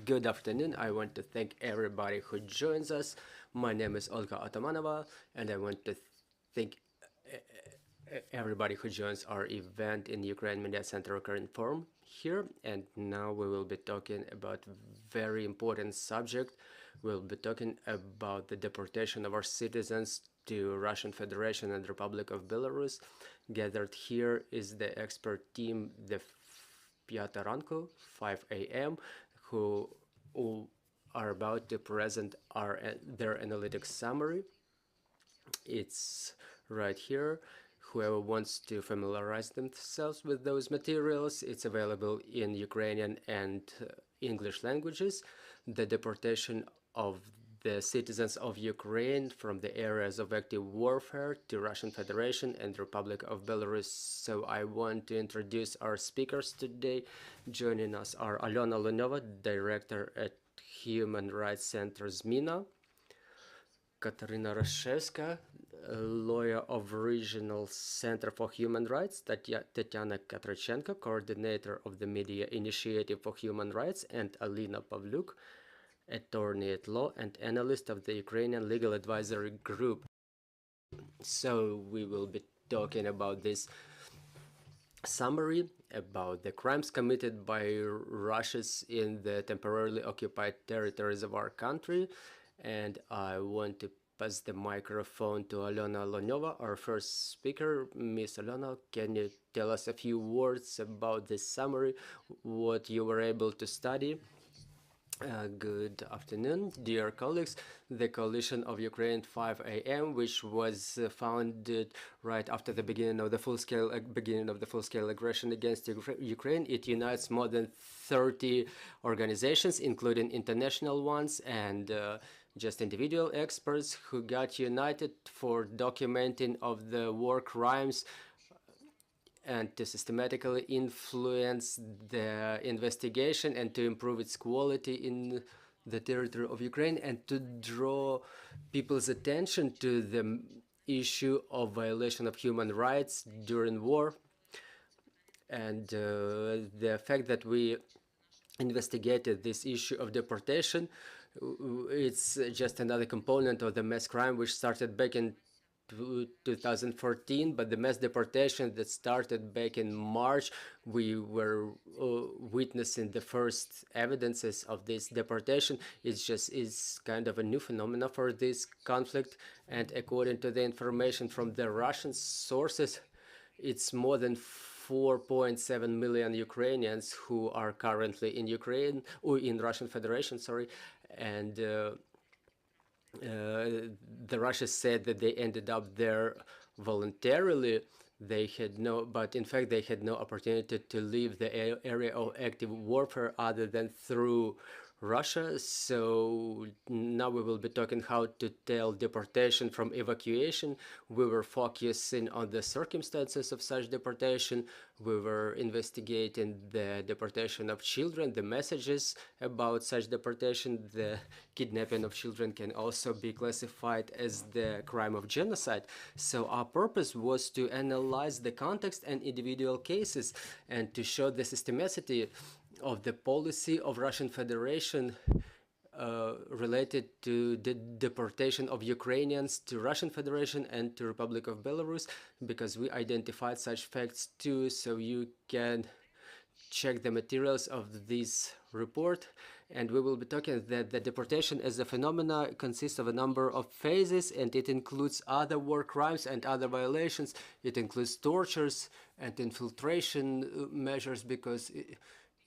Good afternoon. I want to thank everybody who joins us. My name is Olga Atamanova, and I want to thank everybody who joins our event in Ukraine Media Center current forum here. And now we will be talking about very important subject. We'll be talking about the deportation of our citizens to Russian Federation and Republic of Belarus. Gathered here is the expert team, the Piataranko, 5 a.m., who are about to present their analytics summary. It's right here. Whoever wants to familiarize themselves with those materials, it's available in Ukrainian and English languages. The deportation of the citizens of Ukraine from the areas of active warfare to Russian Federation and Republic of Belarus. So I want to introduce our speakers today. Joining us are Alyona Lunova, Director at Human Rights Center ZMINA, Kateryna Rashevska, lawyer of Regional Center for Human Rights, Tetiana Katrychenko, coordinator of the Media Initiative for Human Rights, and Alina Pavliuk, attorney at law and analyst of the Ukrainian Legal Advisory Group. So we will be talking about this summary about the crimes committed by Russians in the temporarily occupied territories of our country. And I want to pass the microphone to Alyona Lunova, our first speaker. Miss Alyona, can you tell us a few words about this summary, what you were able to study? Good afternoon, dear colleagues. The Coalition of Ukraine 5 a.m., which was founded right after the beginning of the full-scale aggression against Ukraine. It unites more than 30 organizations, including international ones and just individual experts who got united for documenting of the war crimes and to systematically influence the investigation and to improve its quality in the territory of Ukraine and to draw people's attention to the issue of violation of human rights during war. And the fact that we investigated this issue of deportation, it's just another component of the mass crime which started back in 2014, but the mass deportation that started back in March, we were witnessing the first evidences of this deportation. It's kind of a new phenomenon for this conflict, and according to the information from the Russian sources, it's more than 4.7 million Ukrainians who are currently in Ukraine, or in Russian Federation, sorry, and the Russians said that they ended up there voluntarily. But in fact they had no opportunity to leave the area of active warfare other than through Russia. So now we will be talking how to tell deportation from evacuation. We were focusing on the circumstances of such deportation. We were investigating the deportation of children, the messages about such deportation. The kidnapping of children can also be classified as the crime of genocide. So our purpose was to analyze the context and individual cases and to show the systematicity of the policy of Russian Federation related to the deportation of Ukrainians to Russian Federation and to Republic of Belarus, because we identified such facts too, so you can check the materials of this report. And we will be talking that the deportation as a phenomena consists of a number of phases, and it includes other war crimes and other violations. It includes tortures and infiltration measures, because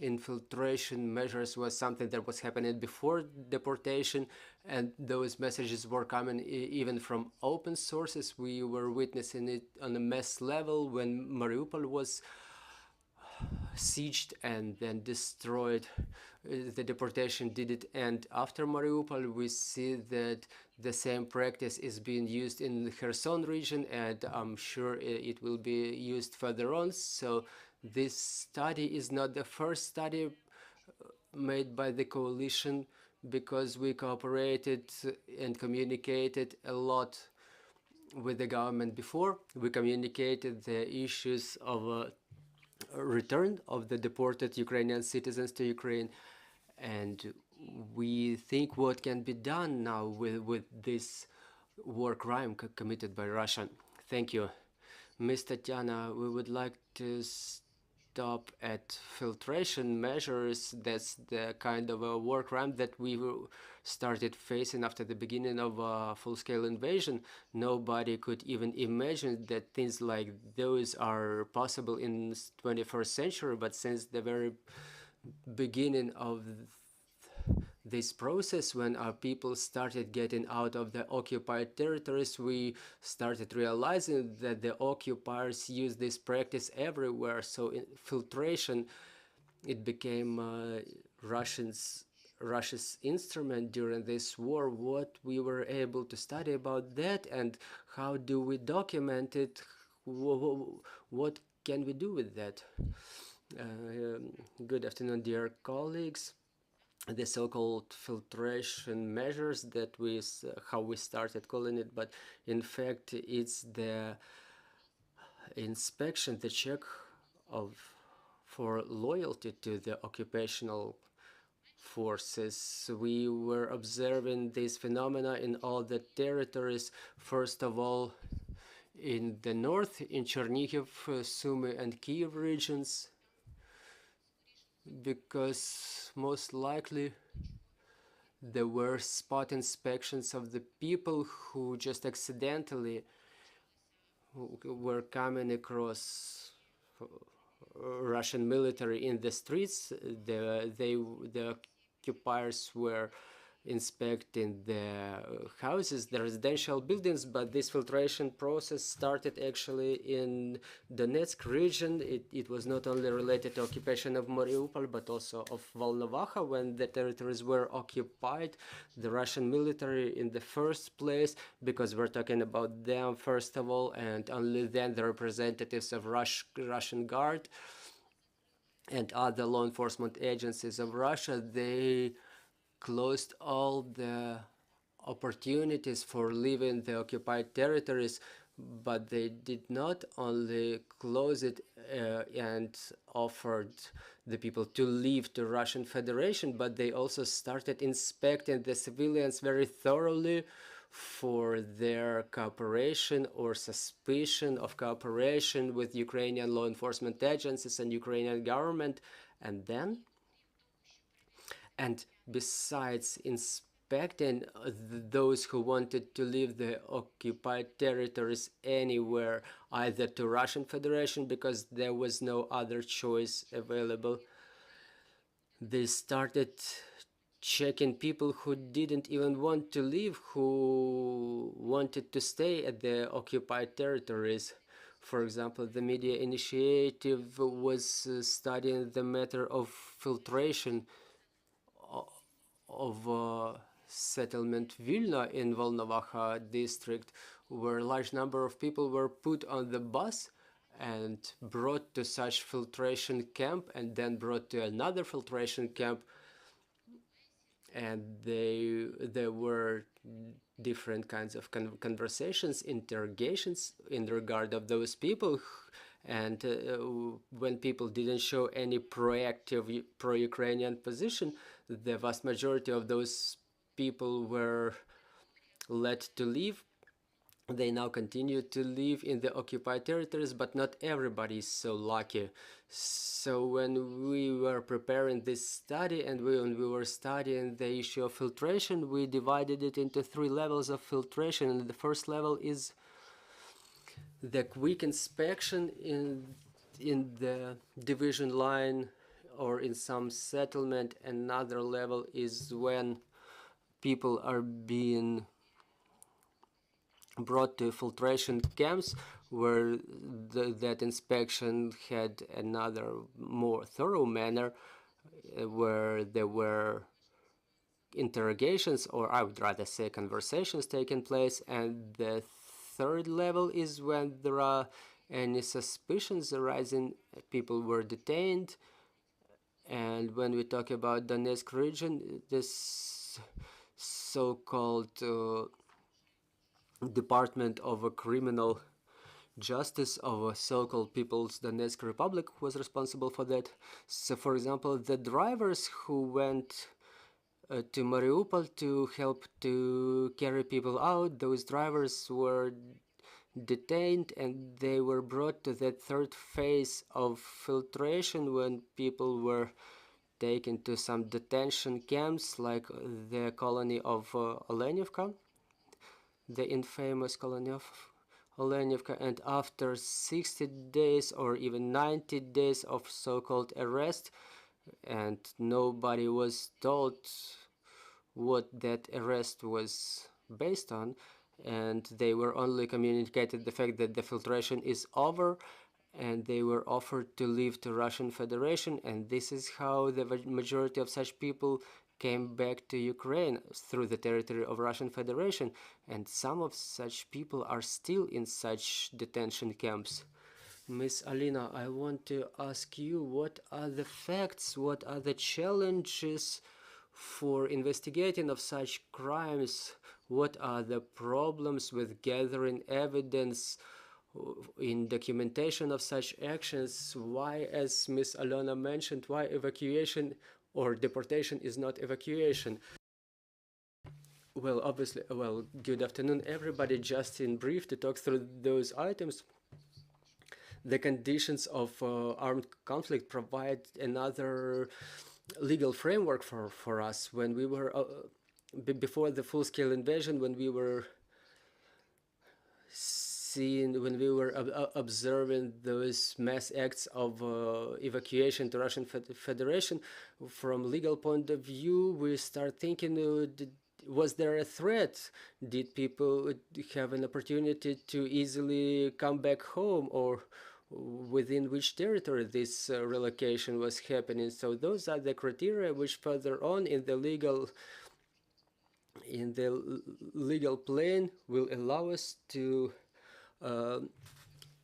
infiltration measures was something that was happening before deportation, and those messages were coming even from open sources. We were witnessing it on a mass level when Mariupol was sieged and then destroyed. The deportation didn't end after Mariupol. We see that the same practice is being used in the Kherson region, and I'm sure it will be used further on. So this study is not the first study made by the coalition, because we cooperated and communicated a lot with the government before. We communicated the issues of return of the deported Ukrainian citizens to Ukraine, and we think what can be done now with this war crime committed by Russia. Thank you. Ms. Tetiana, we would like to stop at filtration measures. That's the kind of a war crime that we started facing after the beginning of a full-scale invasion. Nobody could even imagine that things like those are possible in 21st century, but since the very beginning of this process, when our people started getting out of the occupied territories, we started realizing that the occupiers use this practice everywhere. So filtration, it became Russia's instrument during this war. What we were able to study about that, and how do we document it? What can we do with that? Good afternoon, dear colleagues. The so-called filtration measures that how we started calling it, but in fact it's the inspection, the check for loyalty to the occupational forces. We were observing this phenomena in all the territories. First of all, in the north, in Chernihiv, Sumy and Kyiv regions, because most likely there were spot inspections of the people who just accidentally were coming across Russian military in the streets. The occupiers were inspecting the houses, the residential buildings, but this filtration process started actually in Donetsk region. It was not only related to occupation of Mariupol, but also of Volnovakha when the territories were occupied. The Russian military in the first place, because we're talking about them first of all, and only then the representatives of Russian Guard and other law enforcement agencies of Russia, they closed all the opportunities for leaving the occupied territories, but they did not only close it and offered the people to leave to Russian Federation, but they also started inspecting the civilians very thoroughly for their cooperation or suspicion of cooperation with Ukrainian law enforcement agencies and Ukrainian government. And besides inspecting those who wanted to leave the occupied territories anywhere, either to Russian Federation because there was no other choice available, they started checking people who didn't even want to leave, who wanted to stay at the occupied territories. For example, the Media Initiative was studying the matter of filtration of settlement Vilna in Volnovakha district, where a large number of people were put on the bus and brought to such filtration camp, and then brought to another filtration camp, and there were different kinds of conversations, interrogations in regard of those people. And when people didn't show any proactive pro-Ukrainian position, the vast majority of those people were let to leave. They now continue to live in the occupied territories, but not everybody is so lucky. So when we were preparing this study and when we were studying the issue of filtration, we divided it into 3 levels of filtration. And the first level is the quick inspection in the division line or in some settlement. Another level is when people are being brought to filtration camps, where that inspection had another more thorough manner, where there were interrogations, or I would rather say conversations taking place. And the third level is when there are any suspicions arising, people were detained. And when we talk about Donetsk region, this so-called Department of Criminal justice of a so-called People's Donetsk Republic was responsible for that. So, for example, the drivers who went to Mariupol to help to carry people out, those drivers were detained and they were brought to the third phase of filtration when people were taken to some detention camps like the colony of Olenivka, the infamous colony of Olenivka, and after 60 days or even 90 days of so-called arrest, and nobody was told what that arrest was based on, and they were only communicated the fact that the filtration is over, and they were offered to leave to Russian Federation, and this is how the majority of such people came back to Ukraine through the territory of Russian Federation, and some of such people are still in such detention camps. Miss Alina, I want to ask you, what are the facts, what are the challenges for investigating of such crimes? What are the problems with gathering evidence in documentation of such actions? Why, as Miss Alyona mentioned, why evacuation or deportation is not evacuation? Well, obviously, well, good afternoon, everybody. Just in brief to talk through those items. The conditions of armed conflict provide another legal framework for us. When we were before the full-scale invasion, when we were observing those mass acts of evacuation to Russian Federation, from legal point of view, we start thinking, was there a threat? Did people have an opportunity to easily come back home, or within which territory this relocation was happening? So those are the criteria which further on in the legal plane will allow us to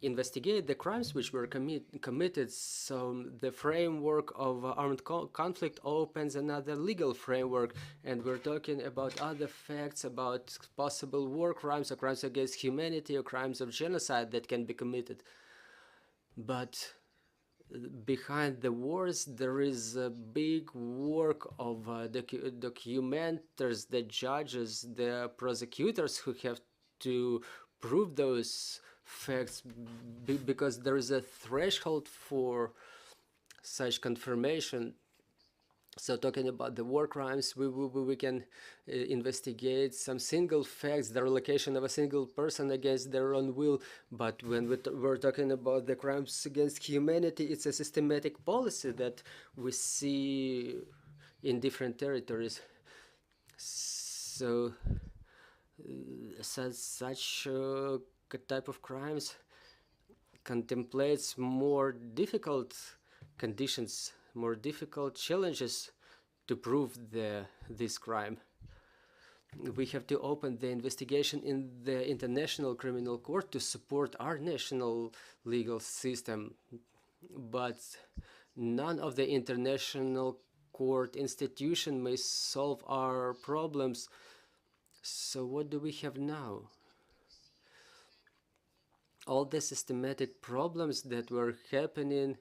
investigate the crimes which were committed. So the framework of armed conflict opens another legal framework, and we're talking about other facts about possible war crimes or crimes against humanity or crimes of genocide that can be committed. But behind the wars, there is a big work of documenters, the judges, the prosecutors who have to prove those facts, because there is a threshold for such confirmation. So talking about the war crimes, we can investigate some single facts, the relocation of a single person against their own will. But when we're talking about the crimes against humanity, it's a systematic policy that we see in different territories. So such type of crimes contemplates more difficult conditions, more difficult challenges to prove this crime. We have to open the investigation in the International Criminal Court to support our national legal system, but none of the international court institution may solve our problems. So what do we have now? All the systematic problems that were happening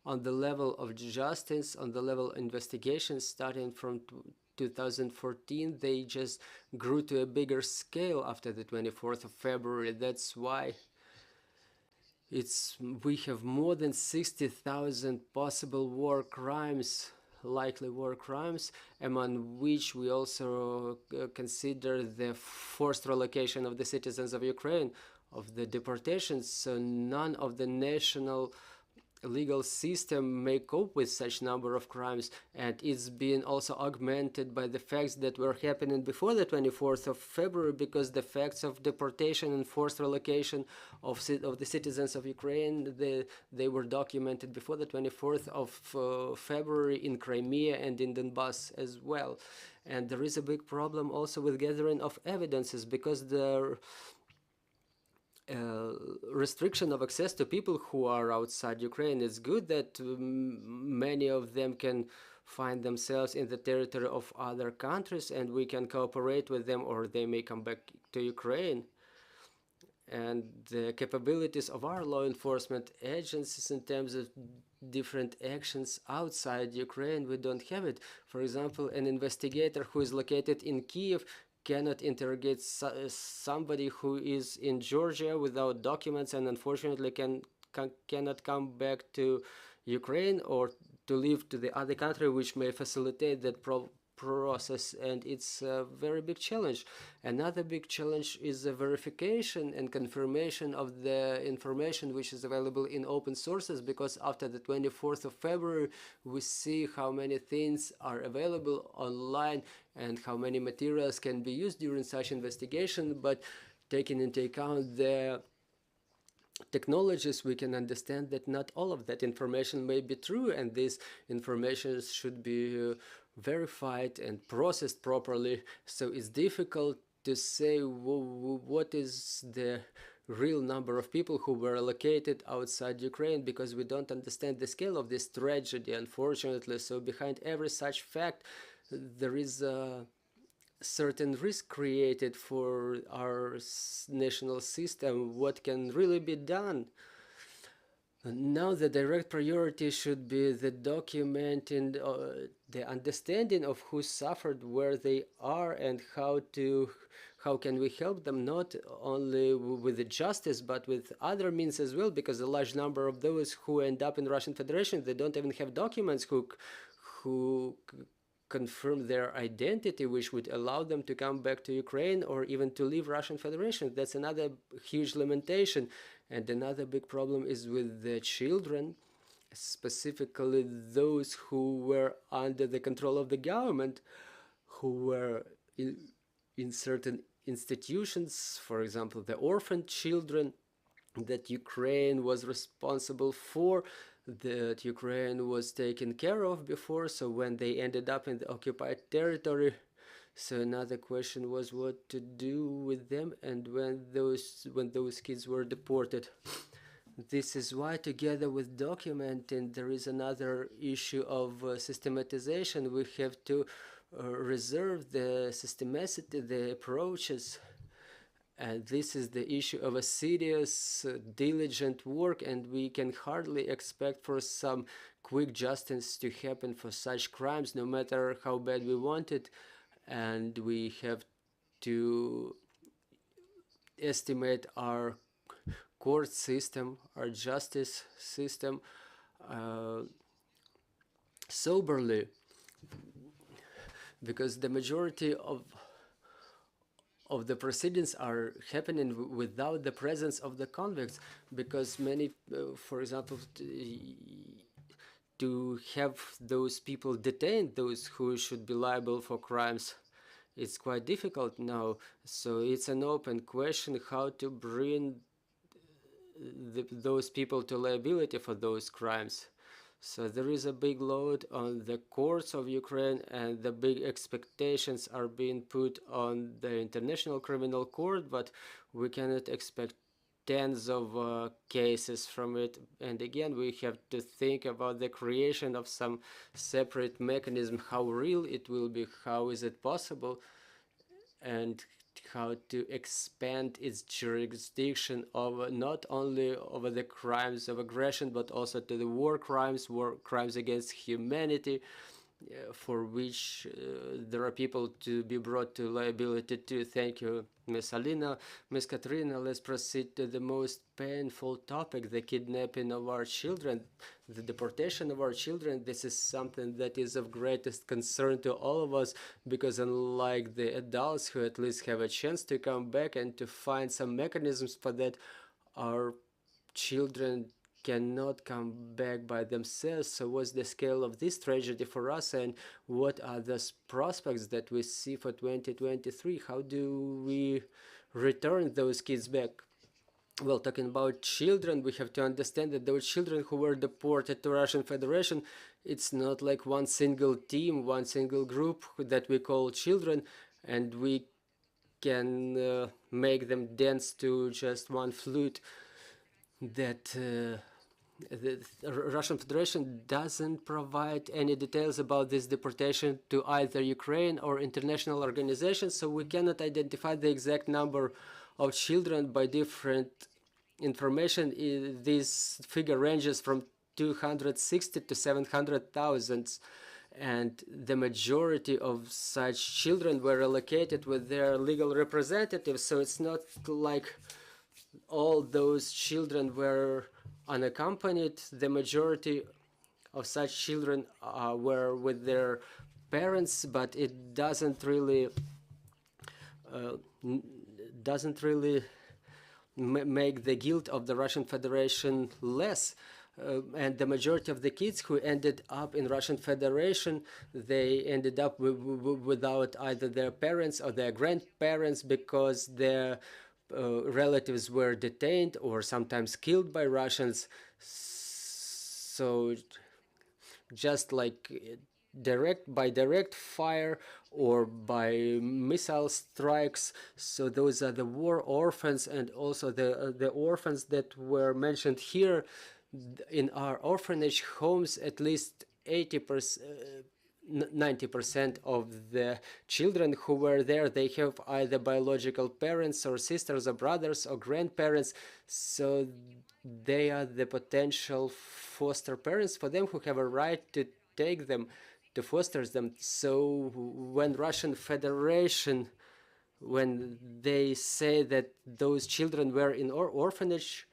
on the level of justice, on the level of investigation, starting from 2014, they just grew to a bigger scale after the 24th of February. That's why we have more than 60,000 possible war crimes, likely war crimes, among which we also consider the forced relocation of the citizens of Ukraine, of the deportations. So none of the national legal system may cope with such number of crimes, and it's been also augmented by the facts that were happening before the 24th of February, because the facts of deportation and forced relocation of the citizens of Ukraine, they were documented before the 24th of February in Crimea and in Donbass as well. And there is a big problem also with gathering of evidences, because the restriction of access to people who are outside Ukraine. It's good that many of them can find themselves in the territory of other countries, and we can cooperate with them, or they may come back to Ukraine. and the capabilities of our law enforcement agencies in terms of different actions outside Ukraine, we don't have it. For example, an investigator who is located in Kyiv cannot interrogate somebody who is in Georgia without documents and unfortunately cannot come back to Ukraine or to live to the other country, which may facilitate that process, and it's a very big challenge. Another big challenge is the verification and confirmation of the information which is available in open sources, because after the 24th of February we see how many things are available online and how many materials can be used during such investigation, but taking into account the technologies, we can understand that not all of that information may be true, and this information should be verified and processed properly. So it's difficult to say what is the real number of people who were located outside Ukraine, because we don't understand the scale of this tragedy, unfortunately. So behind every such fact there is a certain risk created for our national system. What can really be done? Now the direct priority should be the documenting, the understanding of who suffered, where they are, and how can we help them, not only with the justice but with other means as well, because a large number of those who end up in Russian Federation, they don't even have documents who confirm their identity, which would allow them to come back to Ukraine or even to leave Russian Federation. That's another huge lamentation. And another big problem is with the children, specifically those who were under the control of the government, who were in certain institutions, for example, the orphan children that Ukraine was responsible for, that Ukraine was taken care of before, so when they ended up in the occupied territory, so another question was what to do with them, and when those kids were deported. This is why, together with documenting, there is another issue of systematization. We have to reserve the systematicity, the approaches, and this is the issue of a serious, diligent work, and we can hardly expect for some quick justice to happen for such crimes, no matter how bad we want it. And we have to estimate our court system, our justice system soberly, because the majority of the proceedings are happening without the presence of the convicts, because many, for example, to have those people detained, those who should be liable for crimes, it's quite difficult now. So it's an open question how to bring those people to liability for those crimes. So there is a big load on the courts of Ukraine, and the big expectations are being put on the International Criminal Court, but we cannot expect tens of cases from it. And again, we have to think about the creation of some separate mechanism, how real it will be, how is it possible, and how to expand its jurisdiction over not only over the crimes of aggression, but also to the war crimes against humanity, for which there are people to be brought to liability too. Thank you, Ms. Alina. Ms. Kateryna, let's proceed to the most painful topic, the kidnapping of our children, the deportation of our children. This is something that is of greatest concern to all of us, because unlike the adults who at least have a chance to come back and to find some mechanisms for that, our children cannot come back by themselves. So what's the scale of this tragedy for us, and what are the prospects that we see for 2023? How do we return those kids back? Well, talking about children, we have to understand that those children who were deported to Russian Federation, it's not like one single team, one single group that we call children, and we can make them dance to just one flute. That the Russian Federation doesn't provide any details about this deportation to either Ukraine or international organizations, so we cannot identify the exact number of children by different information. This figure ranges from 260 to 700,000, and the majority of such children were relocated with their legal representatives. So it's not like all those children were unaccompanied. The majority of such children were with their parents, but it doesn't really make the guilt of the Russian Federation less. And the majority of the kids who ended up in Russian Federation, they ended up without either their parents or their grandparents because their relatives were detained or sometimes killed by Russians. So just like direct fire or by missile strikes. So those are the war orphans, and also the orphans that were mentioned here. In our orphanage homes, at least 80%, 90% of the children who were there, they have either biological parents or sisters or brothers or grandparents. So they are the potential foster parents for them who have a right to take them, to foster them. So when Russian Federation, when they say that those children were in orphanages,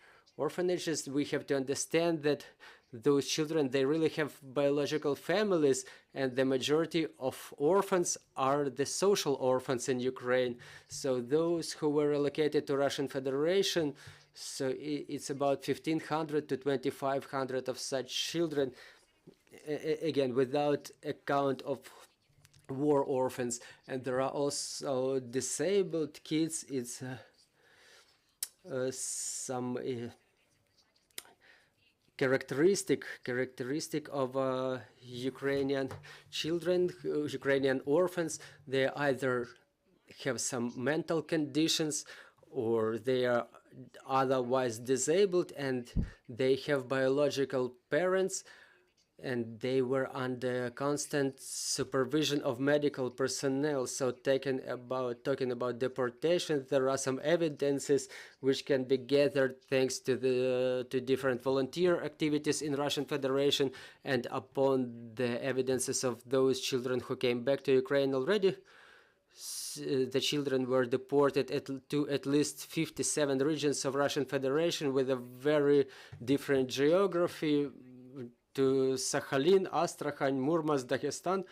we have to understand that those children, they really have biological families, and the majority of orphans are the social orphans in Ukraine. So those who were relocated to Russian Federation, so it's about 1,500 to 2,500 of such children, again, without account of war orphans. And there are also disabled kids. It's some characteristic of Ukrainian children, Ukrainian orphans. They either have some mental conditions or they are otherwise disabled, and they have biological parents, and they were under constant supervision of medical personnel. So talking about deportation, there are some evidences which can be gathered thanks to different volunteer activities in Russian Federation, and upon the evidences of those children who came back to Ukraine already. The children were deported to at least 57 regions of Russian Federation with a very different geography, to Sakhalin, Astrakhan, Murmansk, Dagestan.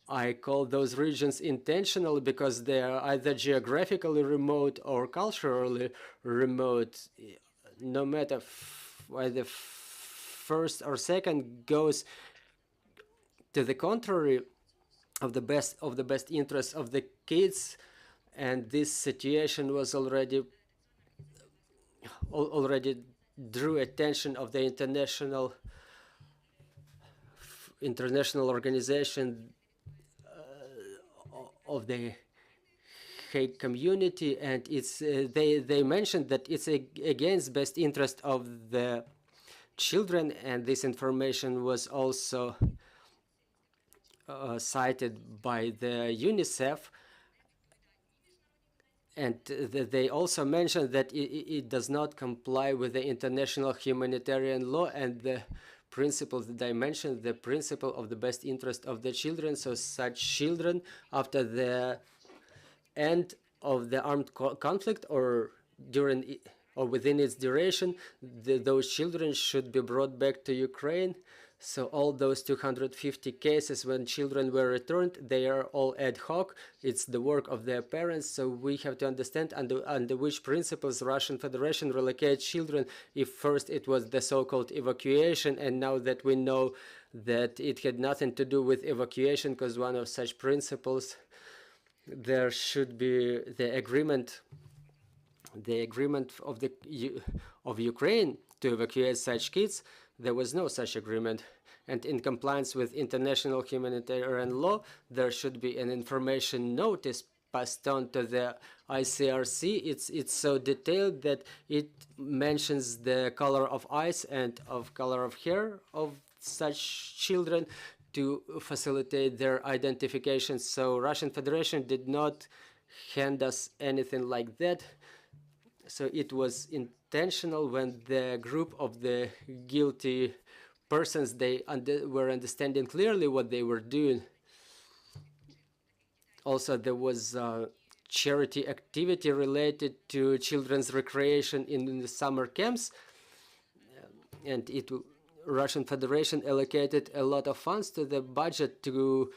I call those regions intentional because they are either geographically remote or culturally remote. No matter whether first or second goes to the contrary of the best interests of the kids, and this situation was already drew attention of the international organization of the Hague community, and it's they mentioned that it's against best interest of the children, and this information was also cited by the UNICEF, and they also mentioned that it does not comply with the international humanitarian law and the principles that I mentioned, the principle of the best interest of the children. So such children, after the end of the armed conflict or during or within its duration, those children should be brought back to Ukraine. So all those 250 cases when children were returned, they are all ad hoc. It's the work of their parents. So we have to understand under which principles Russian Federation relocates children. If first it was the so-called evacuation, and now that we know that it had nothing to do with evacuation, because one of such principles, there should be the agreement of Ukraine to evacuate such kids. There was no such agreement, and in compliance with international humanitarian law, there should be an information notice passed on to the ICRC. It's so detailed that it mentions the color of eyes and of color of hair of such children to facilitate their identification. So Russian Federation did not hand us anything like that. So it was intentional when the group of the guilty persons, they were understanding clearly what they were doing. Also, there was charity activity related to children's recreation in the summer camps, and Russian Federation allocated a lot of funds to the budget to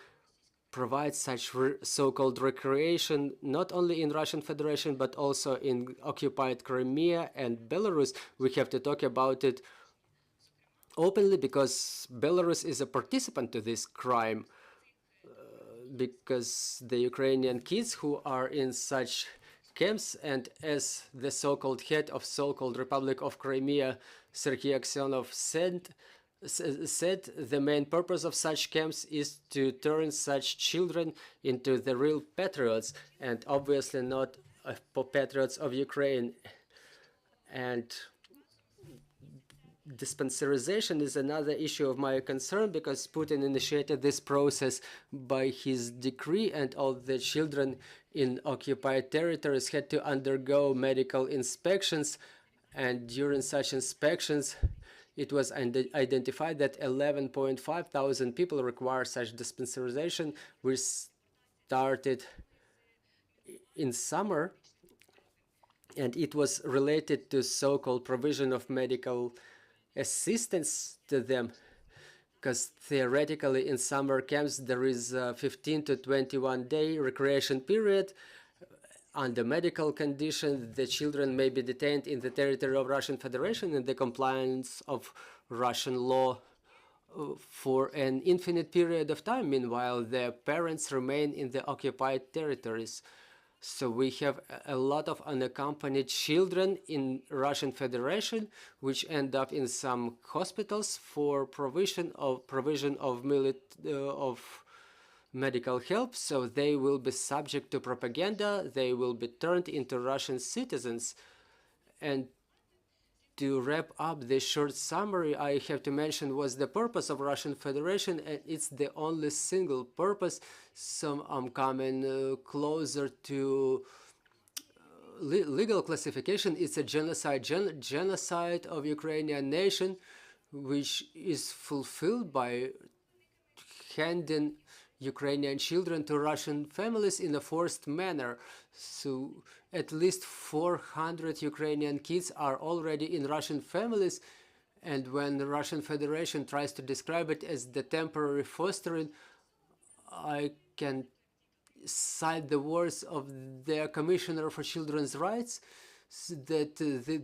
provide such so-called recreation, not only in Russian Federation, but also in occupied Crimea and Belarus. We have to talk about it openly because Belarus is a participant to this crime, because the Ukrainian kids who are in such camps, and as the so-called head of so-called Republic of Crimea, Sergei Aksionov said, the main purpose of such camps is to turn such children into the real patriots, and obviously not patriots of Ukraine. And dispensarization is another issue of my concern, because Putin initiated this process by his decree, and all the children in occupied territories had to undergo medical inspections, and during such inspections it was identified that 11.5 thousand people require such dispensarization. We started in summer, and it was related to so-called provision of medical assistance to them, because theoretically in summer camps there is a 15 to 21 day recreation period. Under medical conditions, the children may be detained in the territory of Russian Federation in the compliance of Russian law for an infinite period of time. Meanwhile, their parents remain in the occupied territories. So we have a lot of unaccompanied children in Russian Federation, which end up in some hospitals for provision of medical help. So they will be subject to propaganda. They will be turned into Russian citizens. And to wrap up this short summary, I have to mention what's the purpose of Russian Federation, and it's the only single purpose. So I'm coming closer to legal classification. It's a genocide of Ukrainian nation, which is fulfilled by handing Ukrainian children to Russian families in a forced manner. So at least 400 Ukrainian kids are already in Russian families, and when the Russian Federation tries to describe it as the temporary fostering, I can cite the words of their Commissioner for Children's Rights, that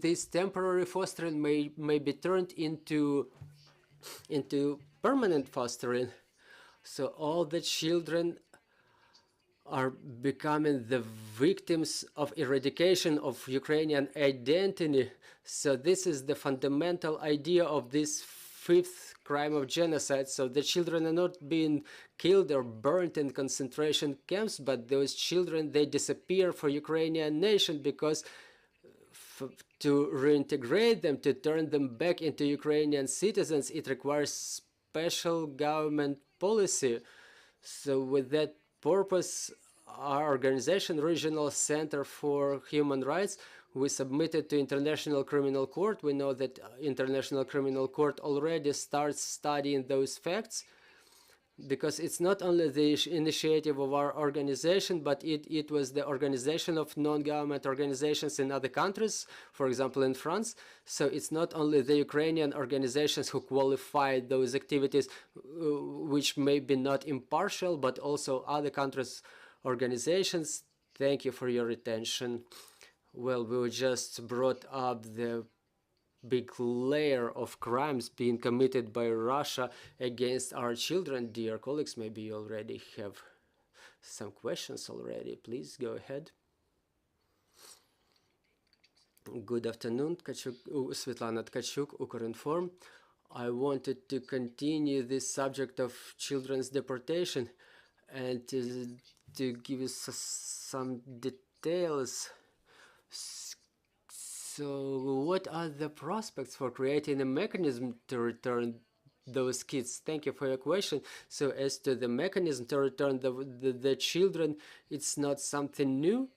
this temporary fostering may be turned into permanent fostering. So all the children are becoming the victims of eradication of Ukrainian identity. So this is the fundamental idea of this fifth crime of genocide. So the children are not being killed or burnt in concentration camps, but those children, they disappear for Ukrainian nation, because to reintegrate them, to turn them back into Ukrainian citizens, it requires special government policy. So with that purpose, our organization, Regional Center for Human Rights, we submitted to International Criminal Court. We know that International Criminal Court already starts studying those facts, because it's not only the initiative of our organization, but it was the organization of non-government organizations in other countries, for example in France. So it's not only the Ukrainian organizations who qualified those activities, which may be not impartial, but also other countries' organizations. Thank you for your attention. Well, we just brought up the big layer of crimes being committed by Russia against our children. Dear colleagues, maybe you already have some questions already. Please go ahead. Good afternoon, Svetlana Tkachuk, Ukrinform. I wanted to continue this subject of children's deportation and to give you some details. So what are the prospects for creating a mechanism to return those kids? Thank you for your question. So as to the mechanism to return the children, it's not something new.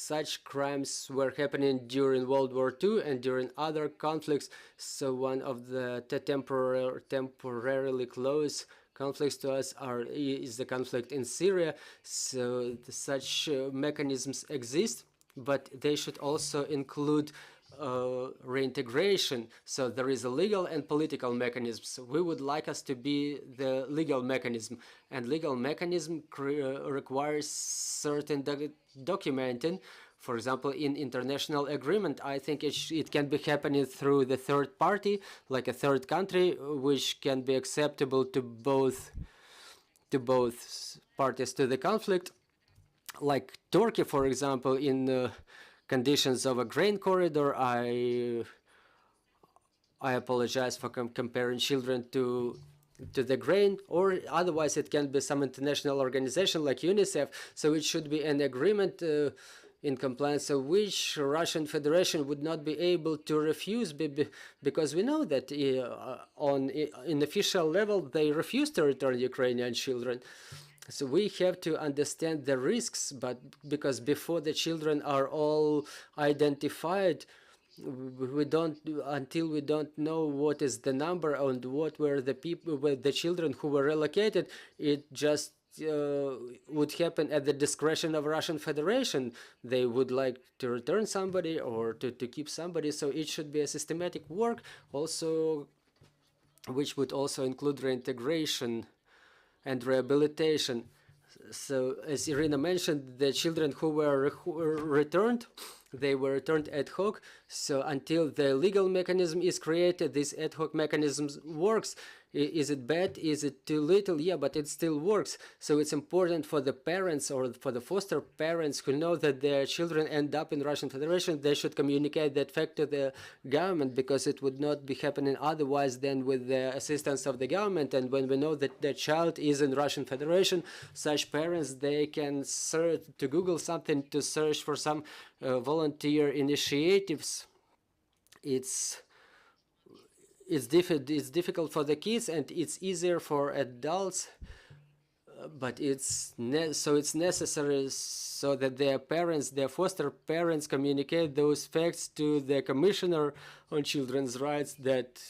such crimes were happening during World War II and during other conflicts. So one of the temporarily close conflicts to us is the conflict in Syria. So such mechanisms exist, but they should also include reintegration. So there is a legal and political mechanism. So we would like us to be the legal mechanism, and legal mechanism requires certain documenting. For example, in international agreement, I think it can be happening through the third party, like a third country, which can be acceptable to both parties to the conflict, like Turkey, for example, in conditions of a grain corridor. I apologize for comparing children to the grain, or otherwise it can be some international organization like UNICEF. So it should be an agreement in compliance of which Russian Federation would not be able to refuse, because we know that in official level they refuse to return Ukrainian children. So we have to understand the risks, but because before the children are all identified, until we don't know what is the number and what were the people, the children who were relocated, it just would happen at the discretion of Russian Federation. They would like to return somebody or to keep somebody. So it should be a systematic work also, which would also include reintegration and rehabilitation. So as Irina mentioned, the children who were returned, they were returned ad hoc. So until the legal mechanism is created, this ad hoc mechanism works. Is it bad? Is it too little? Yeah, but it still works. So it's important for the parents or for the foster parents who know that their children end up in Russian Federation, they should communicate that fact to the government, because it would not be happening otherwise than with the assistance of the government. And when we know that the child is in Russian Federation, such parents, they can search to Google something to search for some volunteer initiatives. It's difficult for the kids and it's easier for adults, but it's necessary so that their parents, their foster parents, communicate those facts to the Commissioner on Children's Rights, that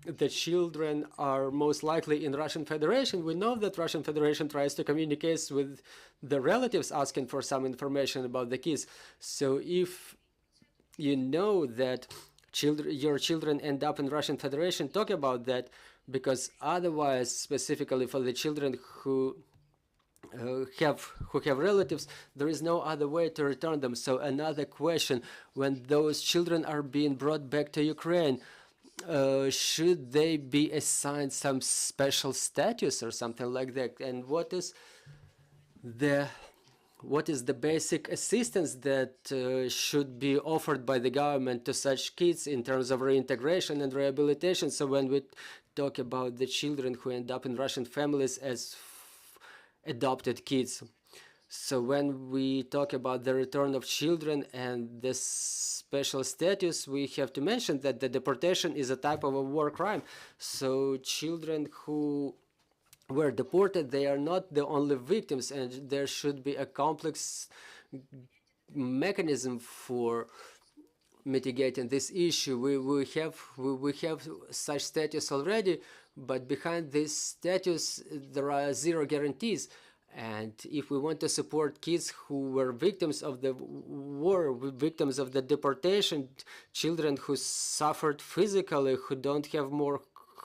the children are most likely in Russian Federation. We know that Russian Federation tries to communicate with the relatives asking for some information about the kids. So if you know that your children end up in Russian Federation, talk about that, because otherwise, specifically for the children who have relatives, there is no other way to return them. So another question: when those children are being brought back to Ukraine, should they be assigned some special status or something like that? And what is the basic assistance that should be offered by the government to such kids in terms of reintegration and rehabilitation? So when we talk about the children who end up in Russian families as adopted kids, so when we talk about the return of children and this special status, we have to mention that the deportation is a type of a war crime. So children who were deported, they are not the only victims, and there should be a complex mechanism for mitigating this issue. We have such status already, but behind this status there are zero guarantees. And if we want to support kids who were victims of the war, victims of the deportation, children who suffered physically, who don't have more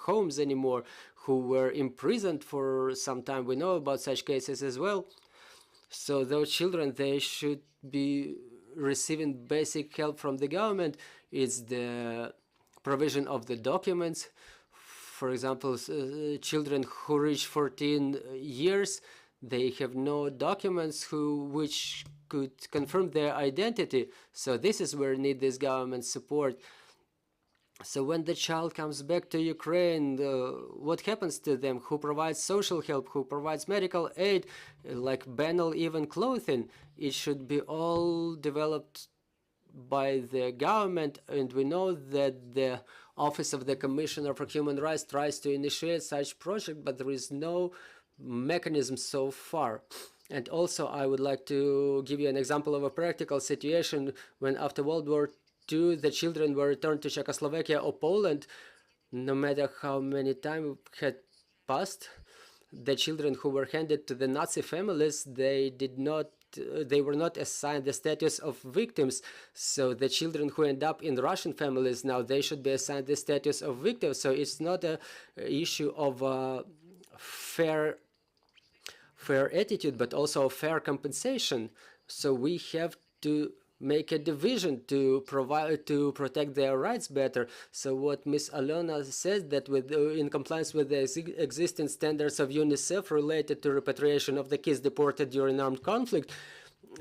homes anymore, who were imprisoned for some time, we know about such cases as well. So those children, they should be receiving basic help from the government. It's the provision of the documents. For example, children who reach 14 years, they have no documents which could confirm their identity. So this is where we need this government support. So when the child comes back to Ukraine, what happens to them? Who provides social help? Who provides medical aid, like banal even clothing? It should be all developed by the government, and we know that the Office of the Commissioner for Human Rights tries to initiate such project, but there is no mechanism so far. And also, I would like to give you an example of a practical situation when after World War II, the children were returned to Czechoslovakia or Poland. No matter how many time had passed, the children who were handed to the Nazi families, they were not assigned the status of victims. So the children who end up in Russian families now, they should be assigned the status of victims. So it's not a issue of fair attitude, but also fair compensation. So we have to make a division to protect their rights better. So what Ms. Alyona says, that in compliance with the existing standards of UNICEF related to repatriation of the kids deported during armed conflict,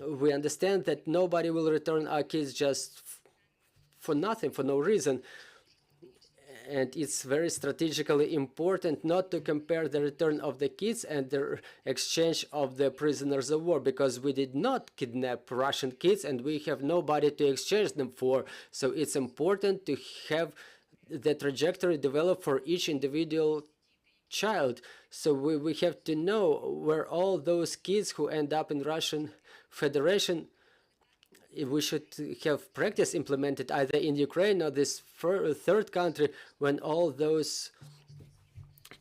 we understand that nobody will return our kids just for nothing, for no reason. And it's very strategically important not to compare the return of the kids and the exchange of the prisoners of war, because we did not kidnap Russian kids and we have nobody to exchange them for. So it's important to have the trajectory developed for each individual child. So we have to know where all those kids who end up in Russian Federation, we should have practice implemented either in Ukraine or this third country, when all those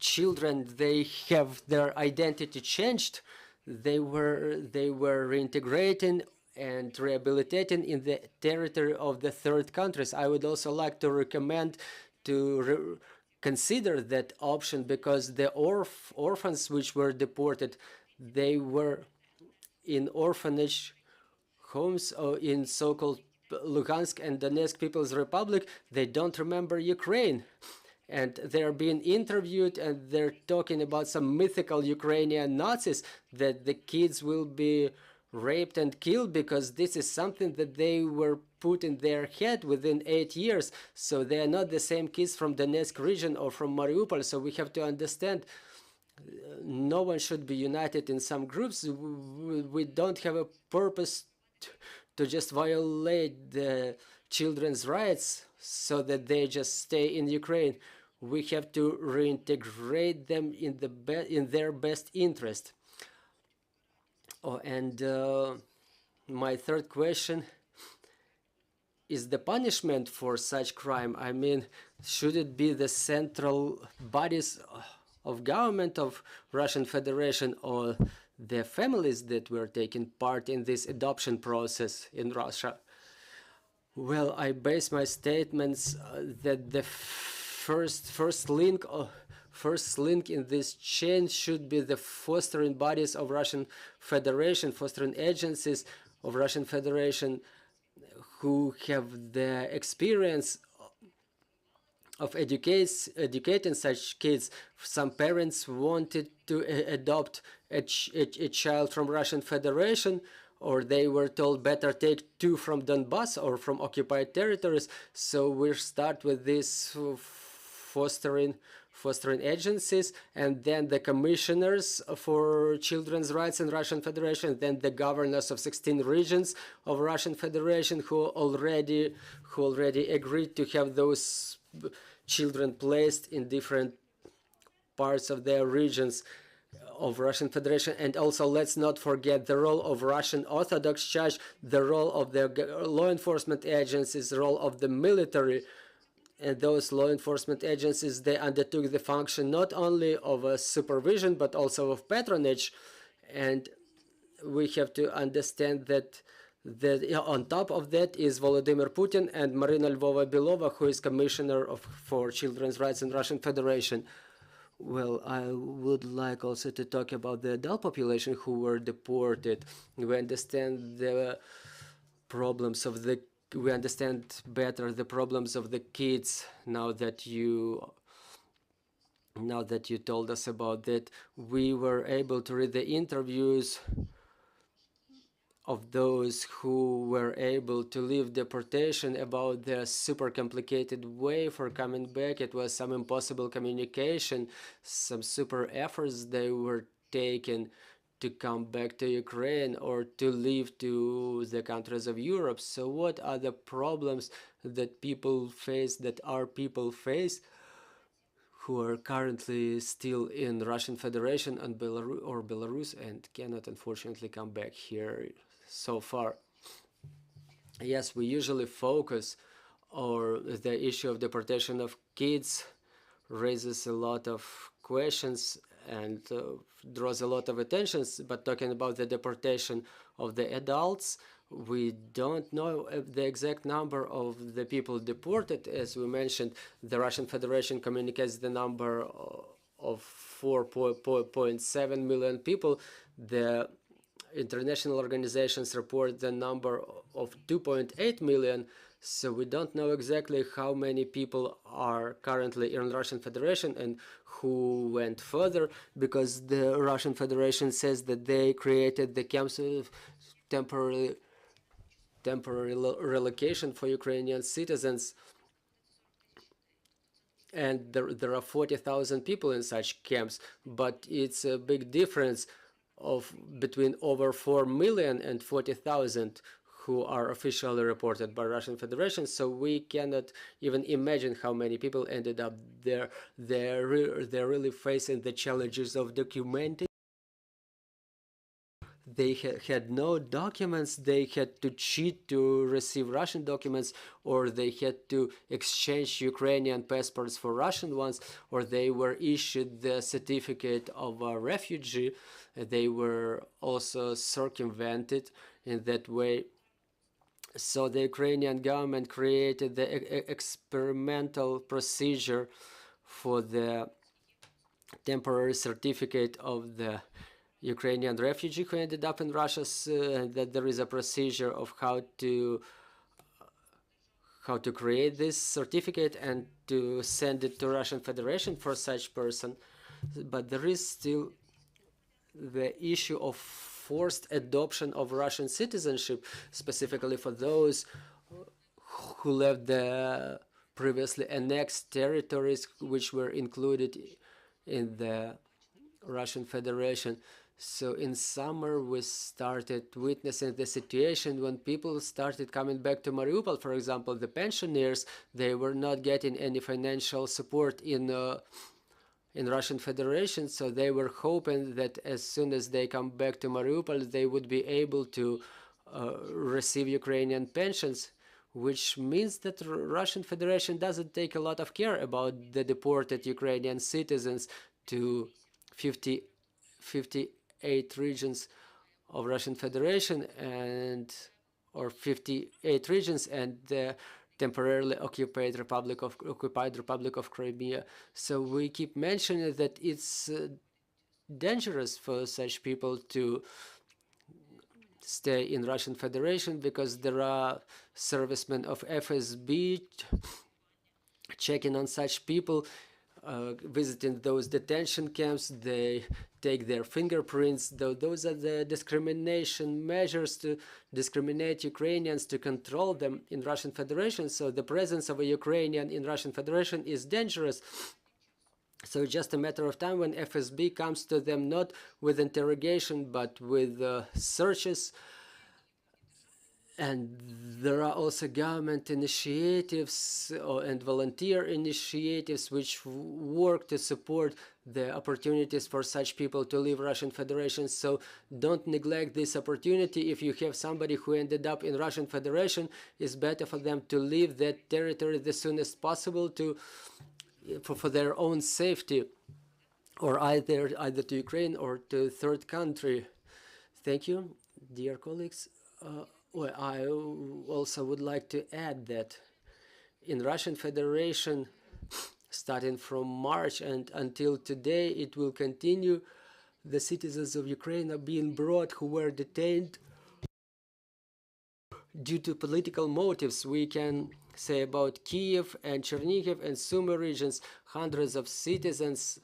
children, they have their identity changed, they were reintegrating and rehabilitating in the territory of the third countries. I would also like to recommend to consider that option, because the orphans which were deported, they were in orphanage homes in so-called Luhansk and Donetsk People's Republic. They don't remember Ukraine, and they're being interviewed and they're talking about some mythical Ukrainian Nazis, that the kids will be raped and killed because this is something that they were put in their head within 8 years. So they are not the same kids from Donetsk region or from Mariupol. So we have to understand, no one should be united in some groups. We don't have a purpose to just violate the children's rights so that they just stay in Ukraine. We have to reintegrate them in their best interest. Oh, and my third question is the punishment for such crime. I mean, should it be the central bodies of government of Russian Federation or the families that were taking part in this adoption process in Russia? Well, I base my statements that the first link in this chain should be the fostering bodies of Russian Federation, fostering agencies of Russian Federation, who have the experience of educating such kids. Some parents wanted to adopt a child from Russian Federation, or they were told better take two from Donbass or from occupied territories. So we start with this fostering agencies, and then the commissioners for children's rights in Russian Federation, then the governors of 16 regions of Russian Federation who already agreed to have those children placed in different parts of their regions of Russian Federation. And also, let's not forget the role of Russian Orthodox Church, the role of the law enforcement agencies, the role of the military. And those law enforcement agencies, they undertook the function not only of supervision, but also of patronage. And we have to understand that on top of that is Vladimir Putin and Marina Lvova-Belova, who is Commissioner for Children's Rights in Russian Federation. Well, I would like also to talk about the adult population who were deported. We understand the problems of we understand better the problems of the kids now that you told us about that. We were able to read the interviews of those who were able to leave deportation about the super complicated way for coming back. It was some impossible communication, some super efforts they were taken to come back to Ukraine or to leave to the countries of Europe. So what are the problems that our people face who are currently still in Russian Federation and Belarus and cannot unfortunately come back here so far. Yes, we usually focus on the issue of deportation of kids, raises a lot of questions and draws a lot of attention, but talking about the deportation of the adults, we don't know the exact number of the people deported. As we mentioned, the Russian Federation communicates the number of 4.7 million people. The international organizations report the number of 2.8 million. So we don't know exactly how many people are currently in Russian Federation and who went further, because the Russian Federation says that they created the camps of temporary relocation for Ukrainian citizens, and there are 40,000 people in such camps, but it's a big difference of between over 4 million and 40,000 who are officially reported by Russian Federation. So we cannot even imagine how many people ended up there. They're really facing the challenges of documenting. They had no documents, they had to cheat to receive Russian documents, or they had to exchange Ukrainian passports for Russian ones, or they were issued the certificate of a refugee. They were also circumvented in that way. So the Ukrainian government created the experimental procedure for the temporary certificate of the Ukrainian refugee who ended up in Russia, that there is a procedure of how to create this certificate and to send it to Russian Federation for such person. But there is still the issue of forced adoption of Russian citizenship, specifically for those who left the previously annexed territories which were included in the Russian Federation. So in summer we started witnessing the situation when people started coming back to Mariupol. For example, the pensioners, they were not getting any financial support in Russian Federation, so they were hoping that as soon as they come back to Mariupol, they would be able to receive Ukrainian pensions, which means that Russian Federation doesn't take a lot of care about the deported Ukrainian citizens to 58 regions of Russian Federation or 58 regions and the temporarily occupied Republic of Crimea. So we keep mentioning that it's dangerous for such people to stay in Russian Federation, because there are servicemen of FSB checking on such people, visiting those detention camps. They take their fingerprints. Those are the discrimination measures to discriminate Ukrainians, to control them in Russian Federation. So the presence of a Ukrainian in Russian Federation is dangerous. So it's just a matter of time when FSB comes to them, not with interrogation, but with searches. And there are also government initiatives and volunteer initiatives which work to support the opportunities for such people to leave Russian Federation. So don't neglect this opportunity. If you have somebody who ended up in Russian Federation, it's better for them to leave that territory the soonest possible for their own safety, or either to Ukraine or to third country. Thank you, dear colleagues. Well, I also would like to add that in Russian Federation, starting from March and until today, it will continue. The citizens of Ukraine are being brought who were detained due to political motives. We can say about Kyiv and Chernihiv and Sumy regions, hundreds of citizens,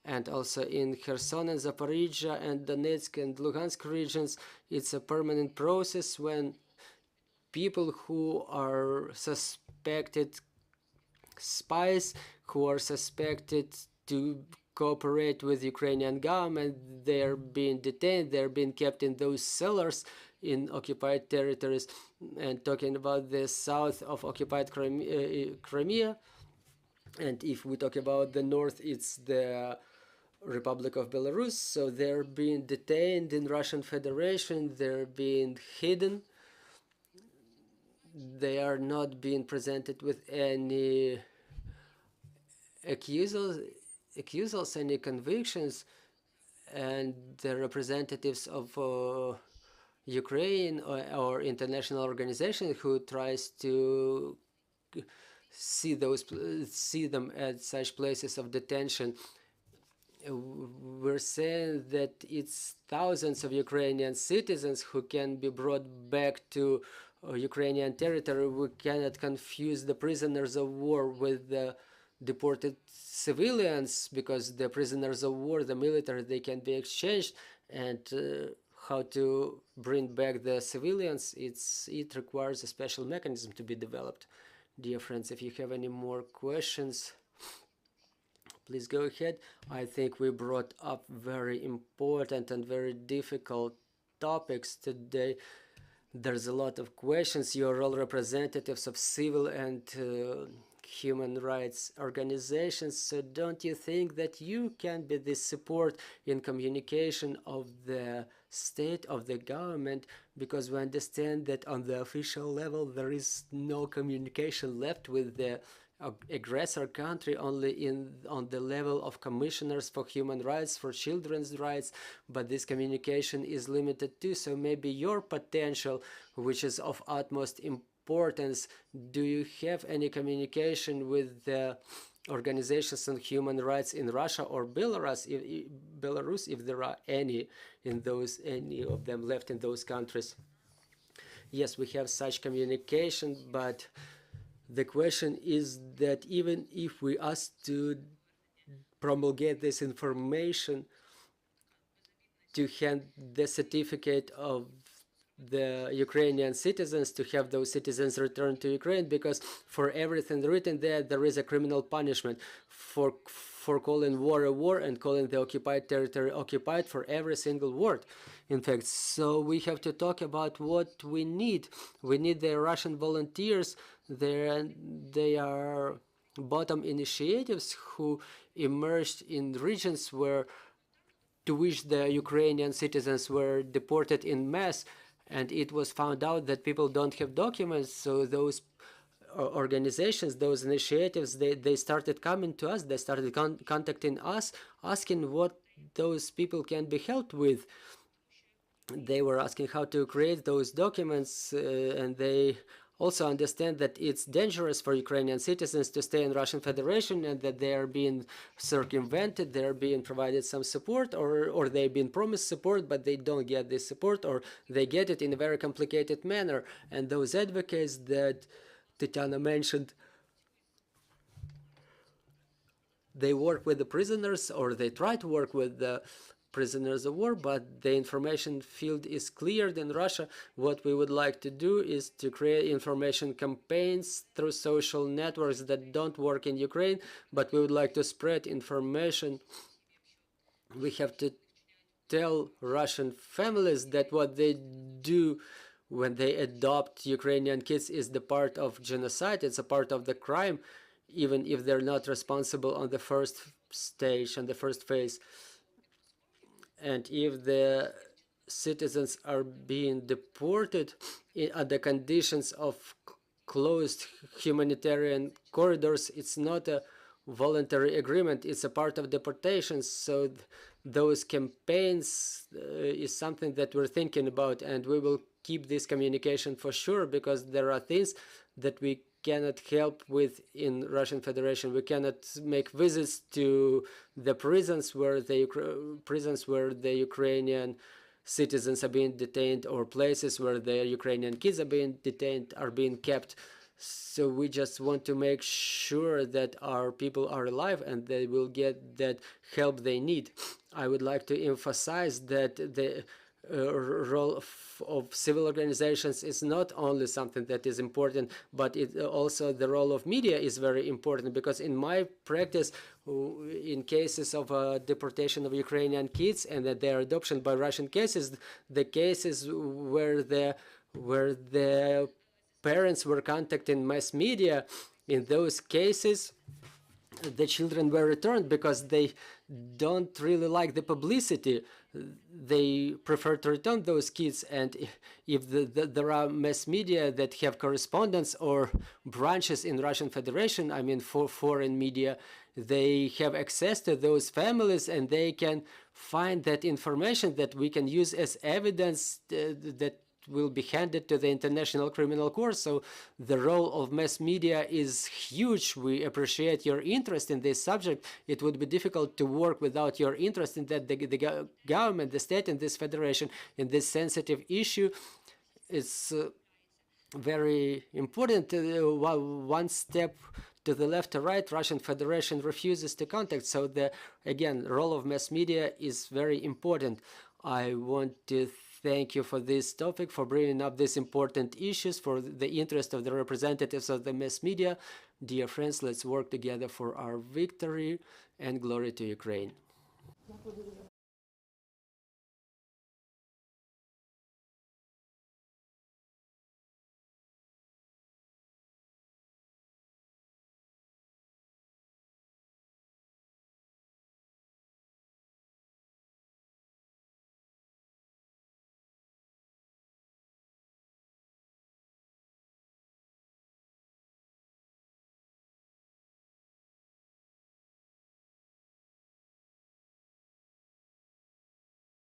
and also in Kherson and Zaporizhia and Donetsk and Luhansk regions. It's a permanent process when people who are suspected spies, who are suspected to cooperate with Ukrainian government, they're being detained, they're being kept in those cellars in occupied territories. And talking about the south of occupied Crimea, And if we talk about the north, it's the Republic of Belarus. So they're being detained in Russian Federation, they're being hidden, they are not being presented with any accusals, any convictions, and the representatives of Ukraine or international organization who tries to see them at such places of detention. We're saying that it's thousands of Ukrainian citizens who can be brought back to Ukrainian territory. We cannot confuse the prisoners of war with the deported civilians, because the prisoners of war, the military, they can be exchanged, and how to bring back the civilians, it requires a special mechanism to be developed. Dear friends, if you have any more questions, please go ahead. I think we brought up very important and very difficult topics today. There's a lot of questions. You're all representatives of civil and human rights organizations, so don't you think that you can be the support in communication of the state, of the government? Because we understand that on the official level there is no communication left with the aggressor country, only on the level of commissioners for human rights, for children's rights, but this communication is limited too. So maybe your potential, which is of utmost importance, do you have any communication with the organizations on human rights in Russia or Belarus, if there are any of them left in those countries? Yes, we have such communication, but the question is that even if we ask to promulgate this information, to hand the certificate of the Ukrainian citizens, to have those citizens returned to Ukraine, because for everything written there is a criminal punishment for calling war a war and calling the occupied territory occupied, for every single word, in fact. So we have to talk about what we need. We need the Russian volunteers. They are bottom initiatives who emerged in regions to which the Ukrainian citizens were deported in mass, and it was found out that people don't have documents. So those organizations, those initiatives, they started coming to us, they started contacting us, asking what those people can be helped with. They were asking how to create those documents, and they also understand that it's dangerous for Ukrainian citizens to stay in Russian Federation, and that they are being circumvented, they are being provided some support, or they've been promised support, but they don't get this support, or they get it in a very complicated manner. And those advocates that Tetiana mentioned, they work with the prisoners, or they try to work with the prisoners of war, but the information field is cleared in Russia. What we would like to do is to create information campaigns through social networks that don't work in Ukraine, but we would like to spread information. We have to tell Russian families that what they do when they adopt Ukrainian kids is the part of genocide, it's a part of the crime, even if they're not responsible on the first stage, on the first phase. And if the citizens are being deported under conditions of closed humanitarian corridors, it's not a voluntary agreement, it's a part of deportation. So those campaigns is something that we're thinking about, and we will keep this communication for sure, because there are things that we cannot help with in Russian Federation. We cannot make visits to the prisons where the Ukrainian citizens are being detained, or places where the Ukrainian kids are being detained, are being kept. So we just want to make sure that our people are alive and they will get that help they need. I would like to emphasize that the role of civil organizations is not only something that is important, but it also the role of media is very important, because in my practice, in cases of deportation of Ukrainian kids and that their adoption by Russian cases, the cases where the parents were contacting mass media, in those cases the children were returned because they don't really like the publicity. They prefer to return those kids, and if there are mass media that have correspondents or branches in Russian Federation, I mean for foreign media, they have access to those families and they can find that information that we can use as evidence that will be handed to the International Criminal Court. So the role of mass media is huge. We appreciate your interest in this subject. It would be difficult to work without your interest in that. The government, the state, and this federation in this sensitive issue is very important. One step to the left or right, Russian Federation refuses to contact. So the again role of mass media is very important. I want to thank you for this topic, for bringing up these important issues, for the interest of the representatives of the mass media. Dear friends, let's work together for our victory, and glory to Ukraine.